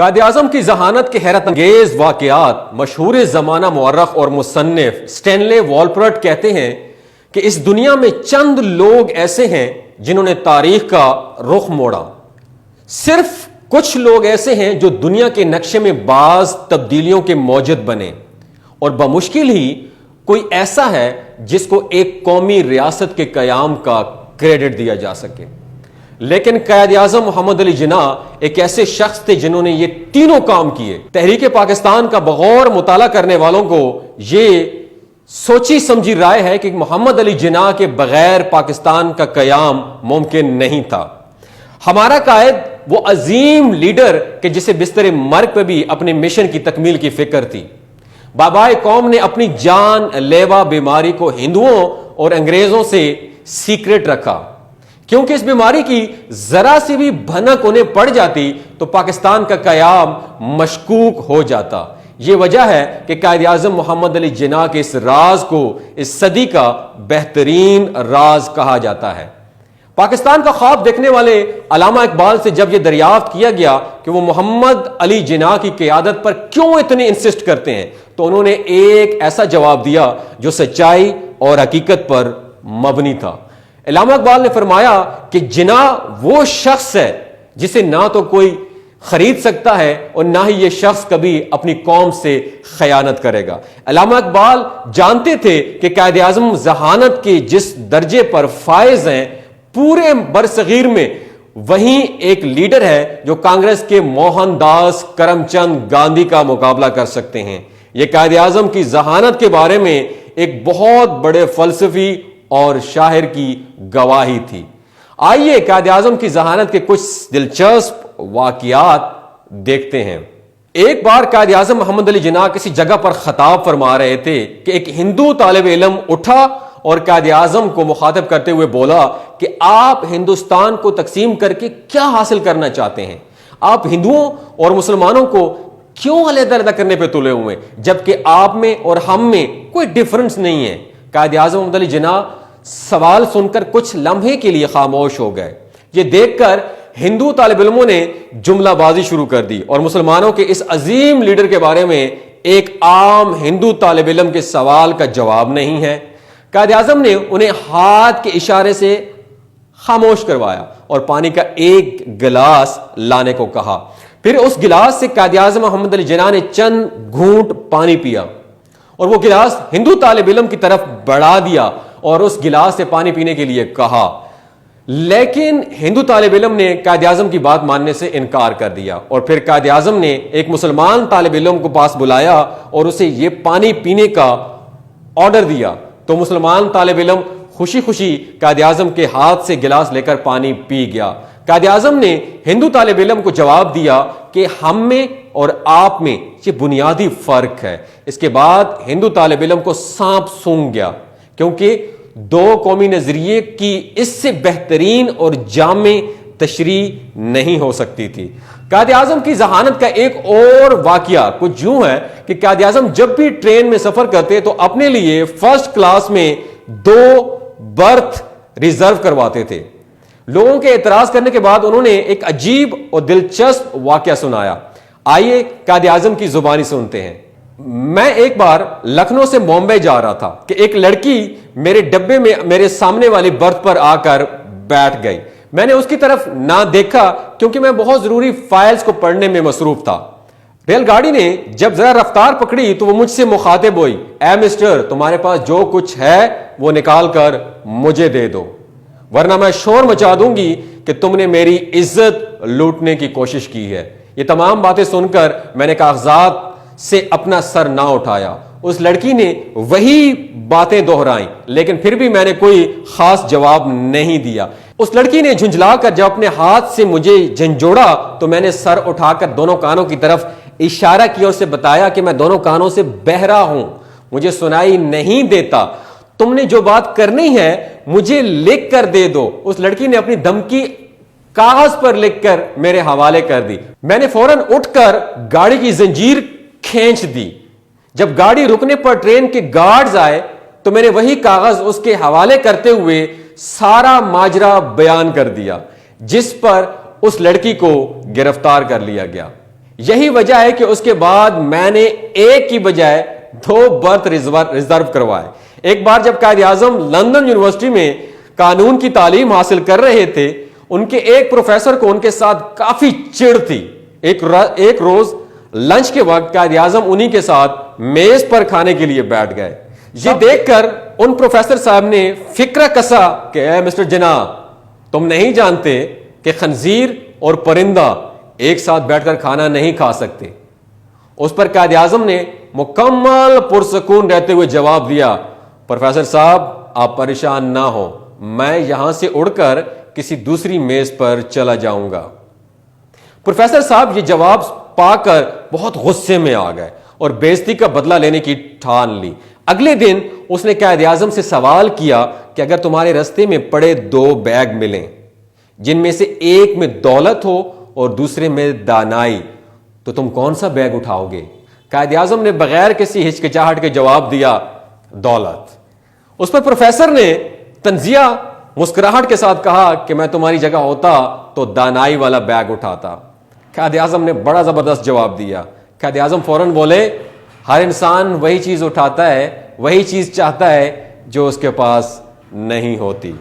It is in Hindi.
कायद-ए-आज़म की जहानत के हैरत अंगेज वाकयात मशहूर ज़माना मुअर्रख और मुसन्निफ स्टैनले वॉलपर्ट कहते हैं कि इस दुनिया में चंद लोग ऐसे हैं जिन्होंने तारीख का रुख मोड़ा। सिर्फ कुछ लोग ऐसे हैं जो दुनिया के नक्शे में बाज तब्दीलियों के मौजद बने और बमुश्किल ही कोई ऐसा है जिसको एक कौमी रियासत के कयाम का क्रेडिट दिया जा सके। लेकिन कायद-ए-आज़म मोहम्मद अली जिन्नाह एक ऐसे शख्स थे जिन्होंने ये तीनों काम किए। तहरीक पाकिस्तान का बगौर मुताला करने वालों को ये सोची समझी राय है कि मोहम्मद अली जिन्नाह के बगैर पाकिस्तान का कयाम मुमकिन नहीं था। हमारा कायद वो अजीम लीडर के जिसे बिस्तर मर्ग पर भी अपने मिशन की तकमील की फिक्र थी। बाबाए कौम ने अपनी जान लेवा बीमारी को हिंदुओं और अंग्रेजों से सीक्रेट रखा, क्योंकि इस बीमारी की जरा सी भी भनक उन्हें पड़ जाती तो पाकिस्तान का कयाम मशकूक हो जाता। यह वजह है कि कायद-ए-आज़म मोहम्मद अली जिन्नाह के इस राज को इस सदी का बेहतरीन राज कहा जाता है। पाकिस्तान का ख्वाब देखने वाले अल्लामा इकबाल से जब यह दरियाफ्त किया गया कि वो मोहम्मद अली जिन्नाह की क़यादत पर क्यों इतने इंसिस्ट करते हैं, तो उन्होंने एक ऐसा जवाब दिया जो सच्चाई और हकीकत पर मबनी था। अल्लामा इकबाल ने फरमाया कि जिन्नाह वो शख्स है जिसे ना तो कोई खरीद सकता है और ना ही ये शख्स कभी अपनी कौम से खयानत करेगा। अल्लामा इकबाल जानते थे कि कायद-ए-आज़म जहानत के जिस दर्जे पर फायज हैं पूरे बरसगीर में, वहीं एक लीडर है जो कांग्रेस के मोहनदास करमचंद गांधी का मुकाबला कर सकते हैं। यह कायद-ए-आज़म की जहानत के बारे में एक बहुत बड़े फलसफी और शायर की गवाही थी। आइए कायद-ए-आज़म की जहानत के कुछ दिलचस्प वाकयात देखते हैं। एक बार कायद-ए-आज़म मोहम्मद अली जिन्नाह किसी जगह पर खताब फरमा रहे थे कि एक हिंदू तालिब इल्म उठा और कायद-ए-आज़म को मुखातब करते हुए बोला कि आप हिंदुस्तान को तकसीम करके क्या हासिल करना चाहते हैं? आप हिंदुओं और मुसलमानों को क्यों अलग-अलग करने पर तुले हुए, जबकि आप में और हम में कोई डिफरेंस नहीं है। कायद-ए-आज़म मोहम्मद अली जिन्नाह सवाल सुनकर कुछ लम्हे के लिए खामोश हो गए। ये देखकर हिंदू तालिब इल्मों ने जुमलाबाजी शुरू कर दी और मुसलमानों के इस अजीम लीडर के बारे में एक आम हिंदू तालिब इल्म के सवाल का जवाब नहीं है। कायद-ए-आज़म ने उन्हें हाथ के इशारे से खामोश करवाया और पानी का एक गिलास लाने को कहा। फिर उस गिलास से कायद-ए-आज़म मोहम्मद अली जिन्नाह ने चंद घूंट पानी पिया और वो गिलास हिंदू तालिब इल्म की तरफ बढ़ा दिया और उस गिलास से पानी पीने के लिए कहा। लेकिन हिंदू तालिब इल्म ने कायद-ए-आज़म की बात मानने से इनकार कर दिया और फिर कायद-ए-आज़म ने एक मुसलमान तालिब इल्म को पास बुलाया और उसे यह पानी पीने का ऑर्डर दिया। तो मुसलमान तालिब इल्म खुशी खुशी कायद-ए-आज़म के हाथ से गिलास लेकर पानी पी गया। कायद-ए-आज़म ने हिंदू तालिब इल्म को जवाब दिया कि हम में और आप में ये बुनियादी फर्क है। इसके बाद हिंदू तालिब इल्म को सांप सूंघ गया, क्योंकि दो कौमी नजरिए की इससे बेहतरीन और जामे तशरीह नहीं हो सकती थी। कायद-ए-आज़म की जहानत का एक और वाकया कुछ यूं है कि कायद-ए-आज़म जब भी ट्रेन में सफर करते तो अपने लिए फर्स्ट क्लास में 2 बर्थ रिजर्व करवाते थे। लोगों के एतराज करने के बाद उन्होंने एक अजीब और दिलचस्प वाकया सुनाया। आइए कायद-ए-आज़म की जुबानी सुनते हैं। मैं एक बार लखनऊ से बॉम्बे जा रहा था कि एक लड़की मेरे डब्बे में मेरे सामने वाली बर्थ पर आकर बैठ गई। मैंने उसकी तरफ ना देखा क्योंकि मैं बहुत जरूरी फाइल्स को पढ़ने में मसरूफ था। रेलगाड़ी ने जब जरा रफ्तार पकड़ी तो वो मुझसे मुखातिब हुई, ए मिस्टर, तुम्हारे पास जो कुछ है वो निकाल कर मुझे दे दो, वरना मैं शोर मचा दूंगी कि तुमने मेरी इज्जत लूटने की कोशिश की है। ये तमाम बातें सुनकर मैंने कागजात से अपना सर ना उठाया। उस लड़की ने वही बातें दोहराई, लेकिन फिर भी मैंने कोई खास जवाब नहीं दिया। उस लड़की ने झुंझलाकर जब अपने हाथ से मुझे झंझोड़ा तो मैंने सर उठाकर दोनों कानों की तरफ इशारा किया और उसे बताया कि मैं दोनों कानों से बहरा हूं, मुझे सुनाई नहीं देता। तुमने जो बात करनी है मुझे लिख कर दे दो। उस लड़की ने अपनी धमकी कागज पर लिखकर मेरे हवाले कर दी। मैंने फौरन उठकर गाड़ी की जंजीर खींच दी। जब गाड़ी रुकने पर ट्रेन के गार्ड्स आए तो मैंने वही कागज उसके हवाले करते हुए सारा माजरा बयान कर दिया, जिस पर उस लड़की को गिरफ्तार कर लिया गया। यही वजह है कि उसके बाद मैंने एक की बजाय 2 बर्थ रिजर्व करवाए। एक बार जब कायद आजम लंदन यूनिवर्सिटी में कानून की तालीम हासिल कर रहे थे, उनके एक प्रोफेसर को उनके साथ काफी चिढ़ थी। एक रोज लंच के वक्त कायद आजम उन्हीं के साथ मेज पर खाने के लिए बैठ गए। ये देखकर उन प्रोफेसर साहब ने फिक्र कसा कि मिस्टर जिन्ना, तुम नहीं जानते कि खंजीर और परिंदा एक साथ बैठकर खाना नहीं खा सकते। उस पर कायद आजम ने मुकम्मल पुरसकून रहते हुए जवाब दिया, प्रोफेसर साहब आप परेशान ना हो, मैं यहां से उड़कर किसी दूसरी मेज पर चला जाऊंगा। प्रोफेसर साहब ये जवाब पाकर बहुत गुस्से में आ गए और बेइज्जती का बदला लेने की ठान ली। अगले दिन उसने कायद आजम से सवाल किया कि अगर तुम्हारे रास्ते में पड़े 2 बैग मिलें, जिनमें से एक में दौलत हो और दूसरे में दानाई, तो तुम कौन सा बैग उठाओगे? कायद आजम ने बगैर किसी हिचकिचाहट के जवाब दिया, दौलत। उस पर प्रोफेसर ने तंजिया मुस्कुराहट के साथ कहा कि मैं तुम्हारी जगह होता तो दानाई वाला बैग उठाता। कायद आजम ने बड़ा जबरदस्त जवाब दिया। कायद आजम फौरन बोले, हर इंसान वही चीज उठाता है, वही चीज चाहता है जो उसके पास नहीं होती।